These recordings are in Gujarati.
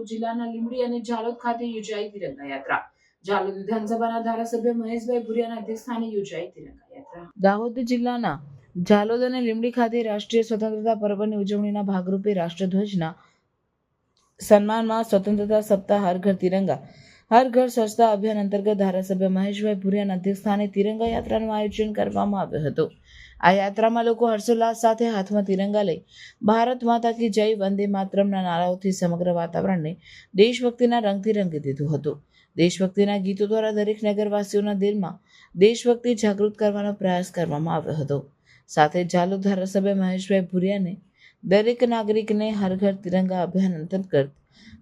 દાહોદ જિલ્લાના લીંબડી અને ઝાલોદ ખાતે યોજાઈ તિરંગા યાત્રા। ઝાલોદ વિધાનસભાના ધારાસભ્ય મહેશભાઈ ભુરિયાના અધ્યક્ષસ્થાને યોજાઈ તિરંગા યાત્રા। દાહોદ જિલ્લાના ઝાલોદ અને લીંબડી ખાતે રાષ્ટ્રીય સ્વતંત્રતા પર્વની ઉજવણીના ભાગરૂપે રાષ્ટ્રધ્વજના સન્માનમાં સ્વતંત્રતા સપ્તાહ હર ઘર તિરંગા હર ઘર સ્વચ્છતા અભિયાન અંતર્ગત ધારાસભ્ય મહેશભાઈ ભુરિયાના અધ્યક્ષસ્થાને તિરંગા યાત્રાનું આયોજન કરવામાં આવ્યું હતું। આ યાત્રામાં લોકો હર્ષોલ્લાસ સાથે હાથમાં તિરંગા લઈ ભારત માતા કી જય, વંદે માતરમના નારાઓથી સમગ્ર વાતાવરણને દેશભક્તિના રંગથી રંગી દીધું હતું। દેશભક્તિના ગીતો દ્વારા દરેક નગરવાસીઓના દિલમાં દેશભક્તિ જાગૃત કરવાનો પ્રયાસ કરવામાં આવ્યો હતો। સાથે ઝાલોદ ધારાસભ્ય મહેશભાઈ ભુરિયાને દરેક નાગરિકને હર ઘર તિરંગા અભિયાન અંતર્ગત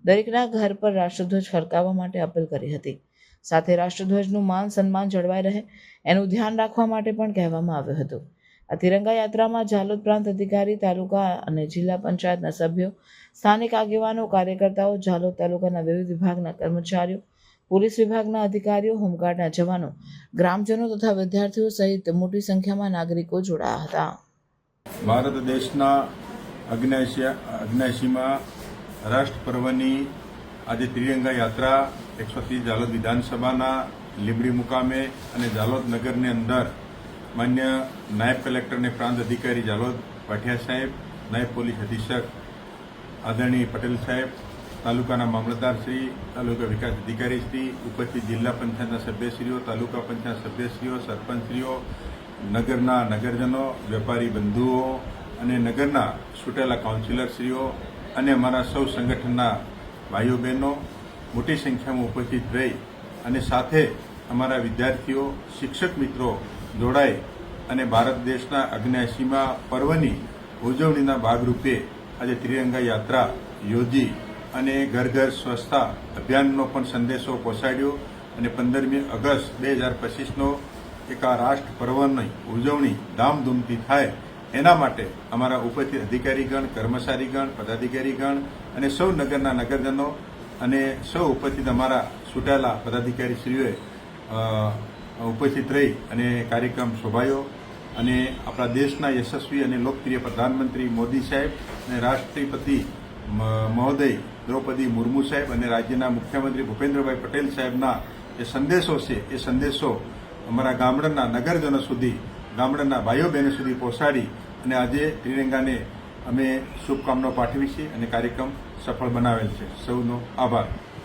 દરેકના ઘર પર રાષ્ટ્રધ્વજ ફરકાવવા માટે અપીલ કરી હતી। સાથે રાષ્ટ્રધ્વજનું માન સન્માન જળવાઈ રહે એનું ધ્યાન રાખવા માટે પણ કહેવામાં આવ્યું હતું। આ તિરંગા યાત્રામાં ઝાલોદ પ્રાંત અધિકારી, તાલુકા અને જિલ્લા પંચાયતના સભ્યો, સ્થાનિક આગેવાનો, કાર્યકર્તાઓ, ઝાલોદ તાલુકાના વિવિધ વિભાગના કર્મચારીઓ, પોલીસ વિભાગના અધિકારીઓ, હોમગાર્ડના જવાનો, ગ્રામજનો તથા વિદ્યાર્થીઓ સહિત મોટી સંખ્યામાં નાગરિકો જોડાયા હતા। ભારત દેશના 79માં રાષ્ટ્ર પર્વની આજે તિરંગા યાત્રા 130 ઝાલોદ વિધાનસભાના લીંબડી મુકામે અને ઝાલોદ નગરની અંદર માન્ય નાયબ કલેક્ટર અને પ્રાંત અધિકારી ઝાલોદ પાઠિયા સાહેબ, નાયબ પોલીસ અધિક્ષક આદરણીય પટેલ સાહેબ, તાલુકાના મામલતદાર શ્રી, તાલુકા વિકાસ અધિકારી શ્રી, ઉપસ્થિત જિલ્લા પંચાયતના સભ્યશ્રીઓ, તાલુકા પંચાયત સભ્યશ્રીઓ, સરપંચશ્રીઓ, નગરના નગરજનો, વેપારી બંધુઓ અને નગરના ચૂંટાયેલા કાઉન્સિલરશ્રીઓ અને અમારા સૌ સંગઠનના ભાઈઓ બહેનો મોટી સંખ્યામાં ઉપસ્થિત રહી અને સાથે અમારા વિદ્યાર્થીઓ, શિક્ષક મિત્રો જોડાઈ અને ભારત દેશના 79મા પર્વની ઉજવણીના ભાગરૂપે આજે તિરંગા યાત્રા યોજી અને ઘર ઘર સ્વચ્છતા અભિયાનનો પણ સંદેશો પહોંચાડ્યો અને 15મી ઓગસ્ટ 2025નો એક આ રાષ્ટ્ર પર્વની ઉજવણી ધામધૂમથી થાય એના માટે અમારા ઉપસ્થિત અધિકારીગણ, કર્મચારીગણ, પદાધિકારીગણ અને સૌ નગરના નગરજનો અને સૌ ઉપસ્થિત અમારા ચૂંટાયેલા પદાધિકારીશ્રીઓએ ઉપસ્થિત રહી અને કાર્યક્રમ શોભાયો અને આપણા દેશના યશસ્વી અને લોકપ્રિય પ્રધાનમંત્રી મોદી સાહેબ અને રાષ્ટ્રપતિ મહોદય દ્રૌપદી મુર્મુ સાહેબ અને રાજ્યના મુખ્યમંત્રી ભૂપેન્દ્રભાઈ પટેલ સાહેબના જે સંદેશો છે એ સંદેશો અમારા ગામડાના નગરજનો સુધી, ગામડાના ભાઈઓ બહેનો સુધી પહોંચાડી અને આજે તિરંગાને અમે શુભકામનાઓ પાઠવી છે અને કાર્યક્રમ સફળ બનાવેલ છે। સૌનો આભાર।